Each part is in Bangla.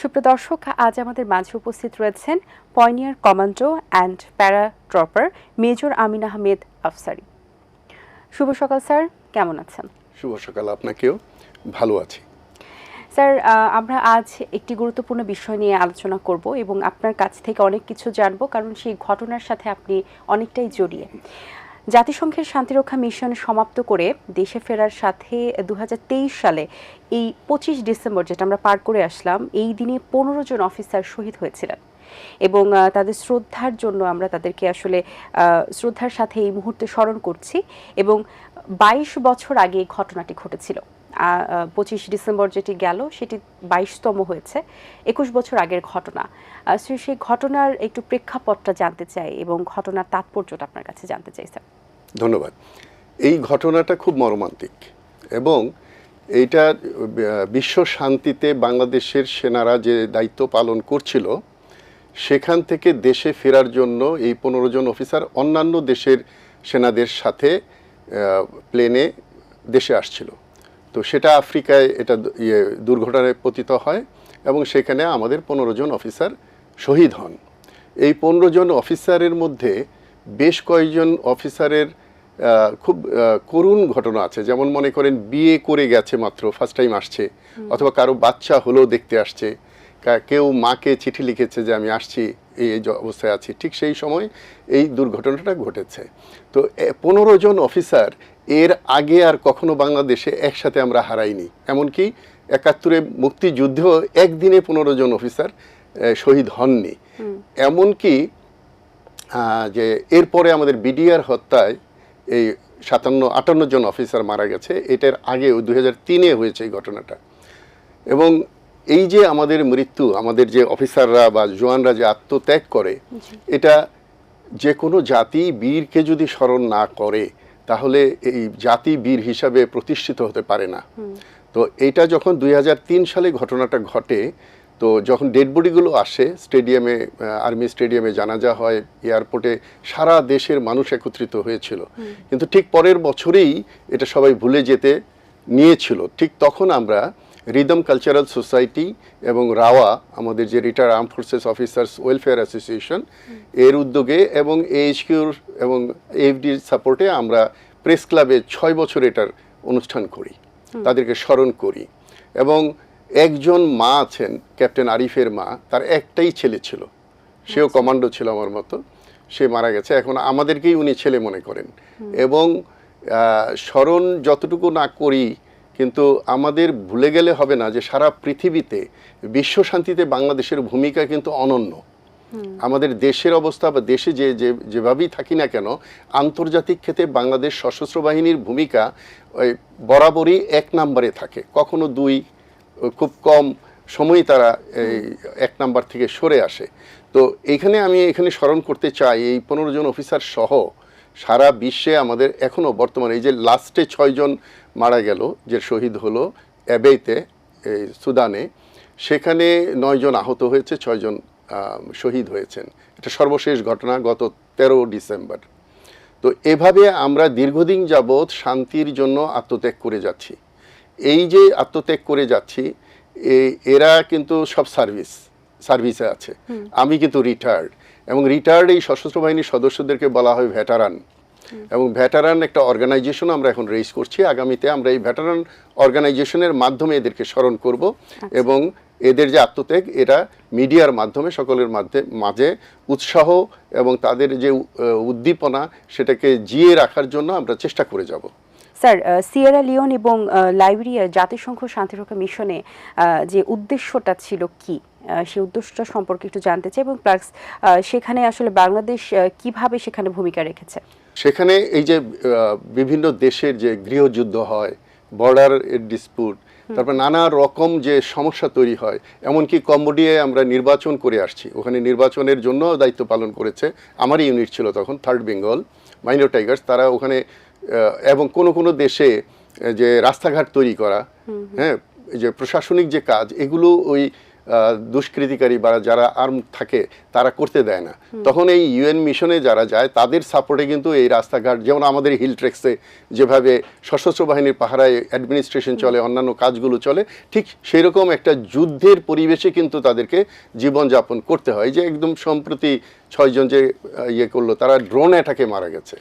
সুপ্রিয় দর্শক, আজ আমাদের মাঝে উপস্থিত রয়েছেন পয়নিয়ার কমান্ডো অ্যান্ড প্যারা ট্রপার মেজর আমিন আহমেদ আফসারি। শুভ সকাল স্যার, কেমন আছেন? শুভ সকাল আপনাকেও। ভালো আছি স্যার। আমরা আজ একটি গুরুত্বপূর্ণ বিষয় নিয়ে আলোচনা করব এবং আপনার কাছ থেকে অনেক কিছু জানবো, কারণ সেই ঘটনার সাথে আপনি অনেকটাই জড়িয়ে। জাতিসংঘের শান্তিরক্ষা মিশন সমাপ্ত করে দেশে ফেরার সাথে 2023 সালে এই 25 ডিসেম্বর, যেটা আমরা পার করে আসলাম, এই দিনে 15 জন অফিসার শহীদ হয়েছিলেন এবং তাদের শ্রদ্ধার জন্য আমরা তাদেরকে আসলে শ্রদ্ধার সাথে এই মুহূর্তে স্মরণ করছি। এবং 22 বছর আগে এই ঘটনাটি ঘটেছিল। 25 ডিসেম্বর যেটি গেল সেটি 22তম হয়েছে, 21 বছর আগের ঘটনা। সেই ঘটনার একটু প্রেক্ষাপটটা জানতে চাই এবং ঘটনার তাৎপর্যটা আপনার কাছে জানতে চাই স্যার। ধন্যবাদ। এই ঘটনাটা খুব মর্মান্তিক এবং এইটা বিশ্ব শান্তিতে বাংলাদেশের সেনারা যে দায়িত্ব পালন করছিল সেখান থেকে দেশে ফেরার জন্য এই 15 জন অফিসার অন্যান্য দেশের সেনাদের সাথে প্লেনে দেশে আসছিল। তো সেটা আফ্রিকায় এটা দুর্ঘটনায় পতিত হয় এবং সেখানে আমাদের 15 জন অফিসার শহীদ হন। এই 15 জন অফিসারের মধ্যে বেশ কয়েকজন অফিসারের খুব করুণ ঘটনা আছে। যেমন মনে করেন বিয়ে করে গেছে, মাত্র ফার্স্ট টাইম আসছে, অথবা কারো বাচ্চা হলেও দেখতে আসছে, কেউ মাকে চিঠি লিখেছে যে আমি আসছি, এই অবস্থায় আছি। ঠিক সেই সময় এই দুর্ঘটনাটা ঘটেছে। তো 15 জন অফিসার এর আগে আর কখনো বাংলাদেশে একসাথে আমরা হারাইনি। এমনকি 71-এ মুক্তিযুদ্ধেও একদিনে 15 জন অফিসার শহীদ হননি। এমনকি যে এরপরে আমাদের বিডিআর হত্যায় এই 57-58 জন অফিসার মারা গেছে। এটার আগে 2003-এ হয়েছে এই ঘটনাটা। এবং এই যে আমাদের মৃত্যু, আমাদের যে অফিসাররা বা জওয়ানরা যে আত্মত্যাগ করে, এটা যে কোনো জাতি বীরকে যদি স্মরণ না করে তাহলে এই জাতি বীর হিসাবে প্রতিষ্ঠিত হতে পারে না। তো এইটা যখন 2003 সালে ঘটনাটা ঘটে, তো যখন ডেড বডিগুলো আসে স্টেডিয়ামে, আর্মি স্টেডিয়ামে জানাজা হয়, এয়ারপোর্টে সারা দেশের মানুষ একত্রিত হয়েছিল। কিন্তু ঠিক পরের বছরেই এটা সবাই ভুলে যেতে নিয়েছিল। ঠিক তখন আমরা রিদম কালচারাল সোসাইটি এবং রাওয়া, আমাদের যে retired arm forces officers welfare association, এর উদ্যোগে এবং এইচকিউর এবং এফডির সাপোর্টে আমরা প্রেস ক্লাবে 6 বছর এটার অনুষ্ঠান করি, তাদেরকে স্মরণ করি। এবং একজন মা আছেন, ক্যাপ্টেন আরিফের মা, তার একটাই ছেলে ছিল, সেও কমান্ডো ছিল আমার মতো, সে মারা গেছে। এখন আমাদেরকেই উনি ছেলে মনে করেন। এবং স্মরণ যতটুকু না করি, কিন্তু আমাদের ভুলে গেলে হবে না যে সারা পৃথিবীতে বিশ্ব শান্তিতে বাংলাদেশের ভূমিকা কিন্তু অনন্য। আমাদের দেশের অবস্থা বা দেশে যেভাবেই থাকি না কেন, আন্তর্জাতিক ক্ষেত্রে বাংলাদেশ সশস্ত্র বাহিনীর ভূমিকা বরাবরই 1 নম্বরে থাকে, কখনো 2, খুব কম সময় তারা এই 1 নাম্বার থেকে সরে আসে। তো আমি এখানে স্মরণ করতে চাই এই 15 জন অফিসার সহ সারা বিশ্বে আমাদের এখনও বর্তমানে এই যে লাস্টে 6 জন মারা গেল, যে শহীদ হলো অ্যাবেইতে, এই সুদানে, সেখানে 9 জন আহত হয়েছে, 6 জন শহীদ হয়েছেন। এটা সর্বশেষ ঘটনা গত 13 ডিসেম্বর। তো এভাবে আমরা দীর্ঘদিন যাবৎ শান্তির জন্য আত্মত্যাগ করে যাচ্ছি। এই যে আত্মত্যাগ করে যাচ্ছি, এরা কিন্তু সব সার্ভিসে আছে। আমি কিন্তু রিটায়ার্ড, এবং রিটায়ার্ড এই সশস্ত্র বাহিনীর সদস্যদেরকে বলা হয় ভেটারান। এবং ভেটারান একটা অর্গানাইজেশন আমরা এখন রেইজ করছি। আগামীতে আমরা এই ভেটারান অর্গানাইজেশনের মাধ্যমে এদেরকে স্মরণ করব এবং এদের যে আত্মত্যাগ, এটা মিডিয়ার মাধ্যমে সকলের মাঝে উৎসাহ এবং তাদের যে উদ্দীপনা, সেটাকে জিয়ে রাখার জন্য আমরা চেষ্টা করে যাব। স্যার, সিয়েরা লিওন এবং লাইবেরিয়ার জাতিসংঘ শান্তিরক্ষা মিশনে যে উদ্দেশ্যটা ছিল কি, সেই উদ্দেশ্যটা সম্পর্কে একটু জানতে চাই, এবং প্লাস সেখানে আসলে বাংলাদেশ কিভাবে সেখানে ভূমিকা রেখেছে। সেখানে এই যে বিভিন্ন দেশের যে গৃহযুদ্ধ হয়, বর্ডার ডিসপিউট, তারপর নানা রকম যে সমস্যা তৈরি হয়, এমনকি কম্বোডিয়ায় আমরা নির্বাচন করে আসছি, ওখানে নির্বাচনের জন্য দায়িত্ব পালন করেছে আমারই ইউনিট ছিল তখন, 3rd বেঙ্গল মাইনো টাইগার্স, তারা ওখানে। এবং কোনো দেশে যে রাস্তাঘাট তৈরি করা, হ্যাঁ, যে প্রশাসনিক যে কাজ, এগুলো ওই দুষ্কৃতিকারী বা যারা আর্ম থাকে তারা করতে দেয় না, তখন এই ইউএন মিশনে যারা যায় তাদের সাপোর্টে কিন্তু এই রাস্তাঘাট, যেমন আমাদের হিল ট্রেক্সে যেভাবে সশস্ত্র বাহিনীর পাহারায় অ্যাডমিনিস্ট্রেশন চলে, অন্যান্য কাজগুলো চলে, ঠিক সেই রকম একটা যুদ্ধের পরিবেশে কিন্তু তাদেরকে জীবনযাপন করতে হয়। যে একদম সম্প্রতি 6 জন যে ইয়ে করলো, তারা ড্রোন অ্যাটাকে মারা গেছে,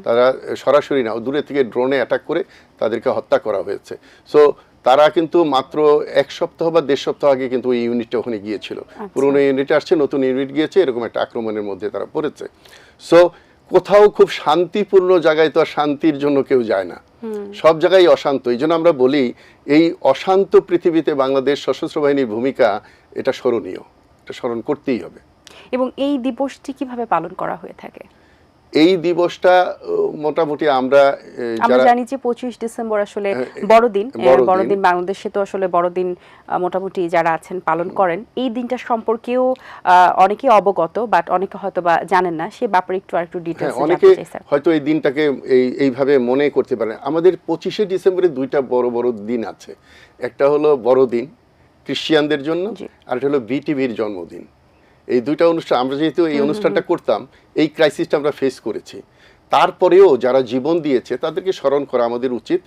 তারা সরাসরি না, দূরে থেকে ড্রোনে অ্যাটাক করে তাদেরকে হত্যা করা হয়েছে। সো তারা কিন্তু মাত্র 1 সপ্তাহ বা 1.5 সপ্তাহ আগে কিন্তু ওই ইউনিটটা ওখানে গিয়েছিল। পুরনো ইউনিট আসছে, নতুন ইউনিট গিয়েছে, এরকম একটা আক্রমণের মধ্যে তারা পড়েছে। সো কোথাও খুব শান্তিপূর্ণ জায়গায় তো আর শান্তির জন্য কেউ যায় না, সব জায়গায় অশান্ত। এই জন্য আমরা বলি এই অশান্ত পৃথিবীতে বাংলাদেশ সশস্ত্র বাহিনীর ভূমিকা এটা স্মরণীয়, এটা স্মরণ করতেই হবে। এবং এই দিবসটি কিভাবে পালন করা হয়ে থাকে? এই দিবসটা মোটামুটি আমরা জানি যে 25 ডিসেম্বর আসলে বড়দিন। বড়দিন বাংলাদেশে তো আসলে বড়দিন মোটামুটি যারা আছেন পালন করেন। এই দিনটা সম্পর্কেও অনেকে অবগত, বাট অনেকে হয়তো বা জানেন না। সে ব্যাপারে একটু আরেকটু ডিটেইলস অনেকে হয়তো এই দিনটাকে এইভাবে মনে করতে পারেন। আমাদের 25শে ডিসেম্বরে দুইটা বড় বড় দিন আছে। একটা হলো বড়দিন খ্রিস্টানদের জন্য, আর একটা হলো বিটিভির জন্মদিন। এই দুইটা অনুষ্ঠান আমরা যেহেতু এই অনুষ্ঠানটা করতাম, এই ক্রাইসিসটা আমরা ফেস করেছি। তারপরেও যারা জীবন দিয়েছে তাদেরকে স্মরণ করা আমাদের উচিত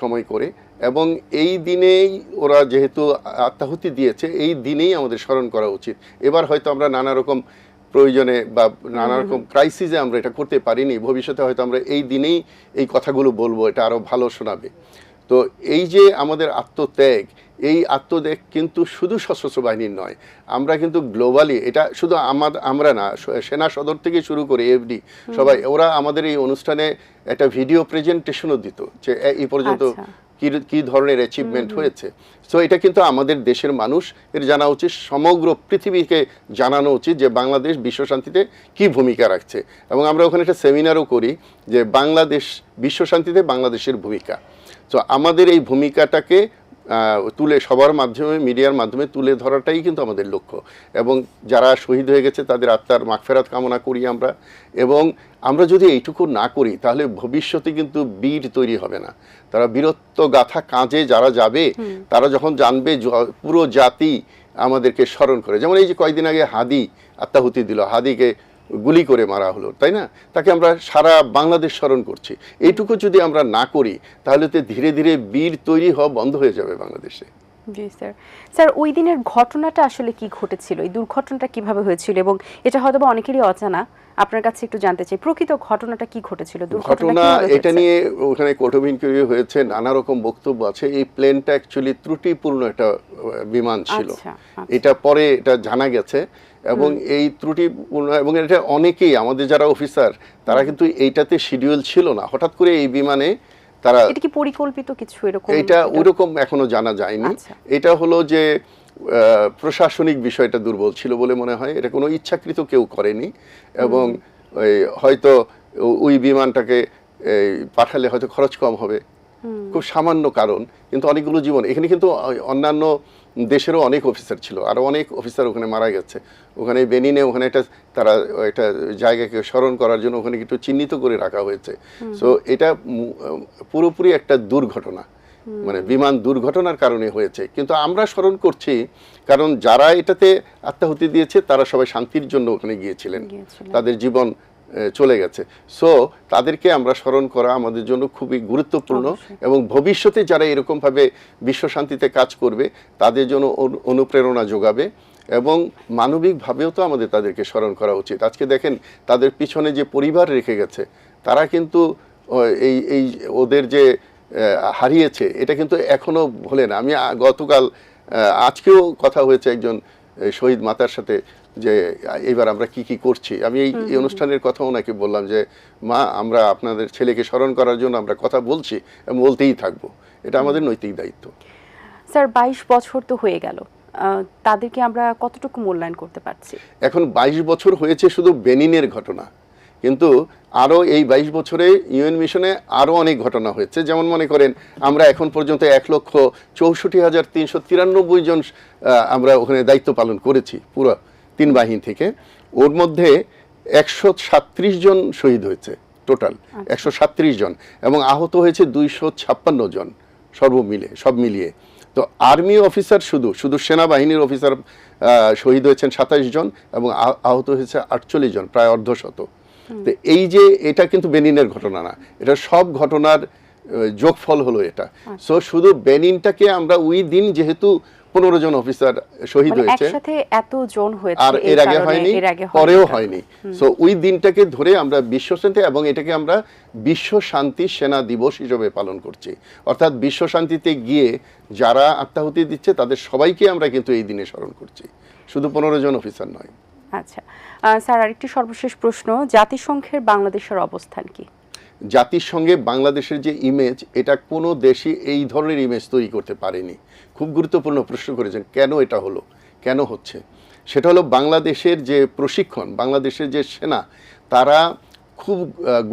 সময় করে। এবং এই দিনেই ওরা যেহেতু আত্মাহুতি দিয়েছে, এই দিনেই আমাদের স্মরণ করা উচিত। এবার হয়তো আমরা নানা রকম প্রয়োজনে বা নানা রকম ক্রাইসিসে আমরা এটা করতে পারিনি, ভবিষ্যতে হয়তো আমরা এই দিনেই এই কথাগুলো বলবো, এটা আরো ভালো শোনাবে। তো এই যে আমাদের আত্মত্যাগ, এই আত্মত্যাগ কিন্তু শুধু সশস্ত্র বাহিনীর নয়, আমরা কিন্তু গ্লোবালি, এটা শুধু আমরা না, সেনা সদর থেকে শুরু করে এফডি সবাই, ওরা আমাদের এই অনুষ্ঠানে একটা ভিডিও প্রেজেন্টেশনও দিত যে এই পর্যন্ত কি ধরনের অ্যাচিভমেন্ট হয়েছে। সো এটা কিন্তু আমাদের দেশের মানুষ এর জানা উচিত, সমগ্র পৃথিবীকে জানানো উচিত যে বাংলাদেশ বিশ্বশান্তিতে কি ভূমিকা রাখছে। এবং আমরা ওখানে একটা সেমিনারও করি যে বাংলাদেশ বিশ্বশান্তিতে বাংলাদেশের ভূমিকা। তো আমাদের এই ভূমিকাটাকে তুলে সবার মাধ্যমে, মিডিয়ার মাধ্যমে তুলে ধরাটাই কিন্তু আমাদের লক্ষ্য। এবং যারা শহীদ হয়ে গেছে তাদের আত্মার মাগফিরাত কামনা করি আমরা। এবং আমরা যদি এইটুকু না করি তাহলে ভবিষ্যতে কিন্তু বীর তৈরি হবে না। তারা বীরত্ব গাথা কাজে যারা যাবে, তারা যখন জানবে পুরো জাতি আমাদেরকে স্মরণ করে। যেমন এই যে কয়েকদিন আগে হাদি আত্মাহুতি দিল, হাদিকে গুলি করে মারা হলো, তাই না? তাকে আমরা সারা বাংলাদেশ স্মরণ করছি। এইটুকু যদি আমরা না করি তাহলে তো ধীরে ধীরে বীর তৈরি হওয়া বন্ধ হয়ে যাবে বাংলাদেশে। জি স্যার। স্যার, ওই দিনের ঘটনাটা আসলে কি ঘটেছিল, এই দুর্ঘটনাটা কিভাবে হয়েছিল, এবং এটা হয়তো বা অনেকেরই অজানা, আপনার কাছে একটু জানতে চাই প্রকৃত ঘটনাটা কি ঘটেছিল। ঘটনা এটা নিয়ে ওখানে কোর্ট ইনকোয়ারি হয়েছে, নানা রকম বক্তব্য আছে। এই প্লেনটা অ্যাকচুয়ালি ত্রুটিপূর্ণ একটা বিমান ছিল, এটা পরে এটা জানা গেছে। এবং এই ত্রুটিপূর্ণ, এবং এটা অনেকেই আমাদের যারা অফিসার তারা কিন্তু এইটাতে শিডিউল ছিল না, হঠাৎ করে এই বিমানে তারা, এটা কি পরিকল্পিত কিছু এরকম? এটা ওইরকম এখনো জানা যায়নি। এটা হলো যে প্রশাসনিক বিষয়টা দুর্বল ছিল বলে মনে হয়, এটা কোনো ইচ্ছাকৃত কেউ করেনি। এবং হয়তো ওই বিমানটাকে পাঠালে হয়তো খরচ কম হবে, খুব সামান্য কারণ, কিন্তু অনেকগুলো জীবন এখানে, কিন্তু অন্যান্য দেশেরও অনেক অফিসার ছিল, আরও অনেক অফিসার ওখানে মারা গেছে। ওখানে বেনিনে ওখানে তারা একটা জায়গাকে স্মরণ করার জন্য ওখানে একটু চিহ্নিত করে রাখা হয়েছে। সো এটা পুরোপুরি একটা দুর্ঘটনা, মানে বিমান দুর্ঘটনার কারণে হয়েছে। কিন্তু আমরা স্মরণ করছি কারণ যারা এটাতে আত্মাহুতি দিয়েছে তারা সবাই শান্তির জন্য ওখানে গিয়েছিলেন, তাদের জীবন চলে গেছে। সো তাদেরকে আমরা স্মরণ করা আমাদের জন্য খুবই গুরুত্বপূর্ণ। এবং ভবিষ্যতে যারা এরকমভাবে বিশ্ব শান্তিতে কাজ করবে তাদের জন্য অনুপ্রেরণা যোগাবে। এবং মানবিকভাবেও তো আমাদের তাদেরকে স্মরণ করা উচিত। আজকে দেখেন তাদের পিছনে যে পরিবার রেখে গেছে, তারা কিন্তু এই ওদের যে হারিয়েছে এটা কিন্তু এখনো ভোলে না। আমি গতকাল আজকেও কথা হয়েছে একজন শহীদ মাতার সাথে যে এবার আমরা কি কি করছি। আমি এই অনুষ্ঠানের কথা ওনাকে বললাম যে মা, আমরা আপনাদের ছেলেকে স্মরণ করার জন্য আমরা কথা বলছি এবং বলতেই থাকবো, এটা আমাদের নৈতিক দায়িত্ব। স্যার, 22 বছর তো হয়ে গেল, তাদেরকে আমরা কতটুকু মূল্যায়ন করতে পারছি? এখন 22 বছর হয়েছে শুধু বেনিনের ঘটনা, কিন্তু আরও এই 22 বছরে ইউএন মিশনে আরও অনেক ঘটনা হয়েছে। যেমন মনে করেন আমরা এখন পর্যন্ত 1,64,393 জন আমরা ওখানে দায়িত্ব পালন করেছি পুরো 3 বাহিনী থেকে। ওর মধ্যে 137 জন শহীদ হয়েছে, টোটাল 137 জন, এবং আহত হয়েছে 256 জন সব মিলিয়ে। তো আর্মি অফিসার শুধু সেনাবাহিনীর অফিসার শহীদ হয়েছেন 27 জন এবং আহত হয়েছে 48 জন, প্রায় অর্ধশত। তো এই যে এটা কিন্তু বেনিনের ঘটনা না, এটা সব ঘটনার যোগফল হলো এটা। সো শুধু বেনিনটাকে আমরা ওই দিন যেহেতু 15 জন অফিসার শহীদ হয়েছে, একসাথে এত জন হয়েছে, আর এর আগে হয়নি, পরেও হয়নি। সো ওই দিনটাকে ধরে আমরা বিশ্ব শান্তি এবং এটাকে আমরা বিশ্ব শান্তি সেনা দিবস হিসেবে পালন করছি। অর্থাৎ বিশ্ব শান্তিতে গিয়ে যারা আত্মাহুতি দিচ্ছে তাদের সবাইকে আমরা কিন্তু এই দিনে স্মরণ করছি, শুধু 15 জন অফিসার নয়। আচ্ছা স্যার, আরেকটি সর্বশেষ প্রশ্ন, জাতিসংঘের বাংলাদেশের অবস্থান কি? জাতিসংঘে বাংলাদেশের যে ইমেজ, এটা কোনো দেশই এই ধরনের ইমেজ তৈরি করতে পারেনি। খুব গুরুত্বপূর্ণ প্রশ্ন করেছেন, কেন এটা হলো, কেন হচ্ছে? সেটা হলো বাংলাদেশের যে প্রশিক্ষণ, বাংলাদেশের যে সেনা, তারা খুব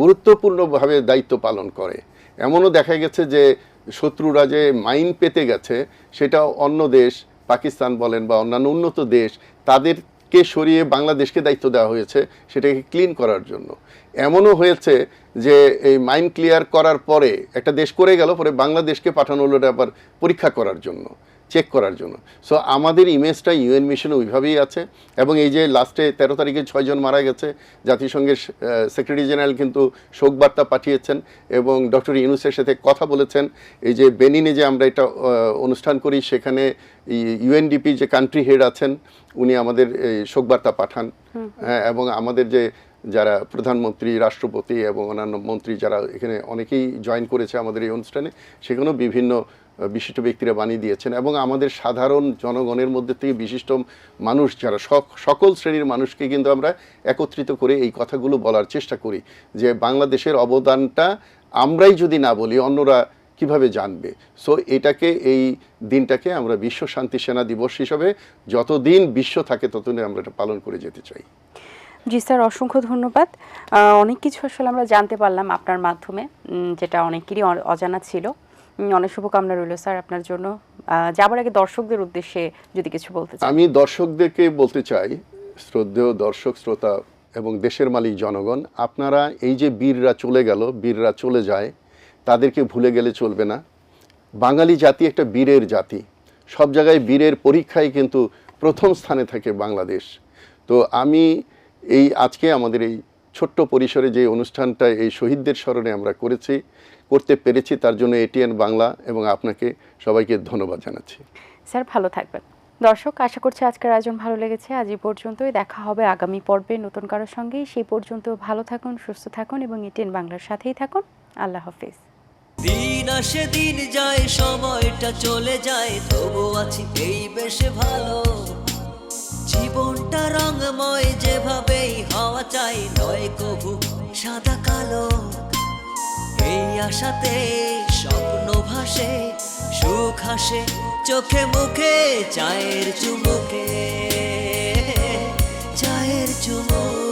গুরুত্বপূর্ণভাবে দায়িত্ব পালন করে। এমনও দেখা গেছে যে শত্রুরা যে মাইন পেতে গেছে, সেটা অন্য দেশ, পাকিস্তান বলেন বা অন্যান্য উন্নত দেশ, তাদেরকে সরিয়ে বাংলাদেশকে দায়িত্ব দেওয়া হয়েছে সেটাকে ক্লিন করার জন্য। এমনও হয়েছে যে এই মাইন ক্লিয়ার করার পরে একটা দেশ করে গেল, পরে বাংলাদেশকে পাঠানো হলো এটা আবার পরীক্ষা করার জন্য, চেক করার জন্য। সো আমাদের ইমেজটা ইউএন মিশনে ওইভাবেই আছে। এবং এই যে লাস্টে 13 তারিখে 6 জন মারা গেছে, জাতিসংঘের সেক্রেটারি জেনারেল কিন্তু শোকবার্তা পাঠিয়েছেন এবং ডক্টর ইউনূসের সাথে কথা বলেছেন। এই যে বেনিনে যে আমরা এটা অনুষ্ঠান করি, সেখানে ইউএনডিপি যে কান্ট্রি হেড আছেন, উনি আমাদের শোকবার্তা পাঠান। এবং আমাদের যে যারা প্রধানমন্ত্রী, রাষ্ট্রপতি এবং অন্যান্য মন্ত্রী যারা এখানে অনেকেই জয়েন করেছে আমাদের এই অনুষ্ঠানে, সেখানেও বিভিন্ন বিশিষ্ট ব্যক্তিরা বানিয়ে দিয়েছেন। এবং আমাদের সাধারণ জনগণের মধ্যে থেকে বিশিষ্ট মানুষ যারা, সকল শ্রেণীর মানুষকে কিন্তু আমরা একত্রিত করে এই কথাগুলো বলার চেষ্টা করি যে বাংলাদেশের অবদানটা আমরাই যদি না বলি অন্যরা কিভাবে জানবে। সো এটাকে, এই দিনটাকে আমরা বিশ্ব শান্তি সেনা দিবস হিসাবে যতদিন বিশ্ব থাকে ততদিন আমরা এটা পালন করে যেতে চাই। জি স্যার, অসংখ্য ধন্যবাদ। অনেক কিছু আসলে আমরা জানতে পারলাম আপনার মাধ্যমে, যেটা অনেকেরই অজানা ছিল। অনেক শুভকামনা রইল স্যার আপনার জন্য। যাবার আগে দর্শকদের উদ্দেশ্যে যদি কিছু বলতে চান। আমি দর্শকদেরকে বলতে চাই, শ্রদ্ধেয় দর্শক শ্রোতা এবং দেশের মালিক জনগণ, আপনারা এই যে বীররা চলে গেল, বীররা চলে যায়, তাদেরকে ভুলে গেলে চলবে না। বাঙালি জাতি একটা বীরের জাতি, সব জায়গায় বীরের পরীক্ষায় কিন্তু প্রথম স্থানে থাকে বাংলাদেশ। তো আমি এই আজকে আমাদের এই ছোট্ট পরিসরে যে অনুষ্ঠানটা এই শহীদদের স্মরণে আমরা করতে পেরেছি, তার জন্য এটিএন বাংলা এবং আপনাকে সবাইকে ধন্যবাদ জানাচ্ছি। স্যার ভালো থাকবেন। দর্শক, আশা করছি আজকের আয়োজন ভালো লেগেছে। আজ এই পর্যন্তই, দেখা হবে আগামী পর্বে নতুন কারোর সঙ্গে। সেই পর্যন্ত ভালো থাকুন, সুস্থ থাকুন এবং এটিএন বাংলার সাথেই থাকুন। আল্লাহ হাফেজ। দিন আসে দিন যায়, সময়টা চলে যায়, তবু আছি এই বেশ ভালো। জীবনটা রঙময়, যেভাবেই হওয়া চাই, নয় কভু সাদা কালো। এই আশাতে স্বপ্ন ভাসে, সুখ হাসে চোখে মুখে, চায়ের চুমুকে, চায়ের চুমুক।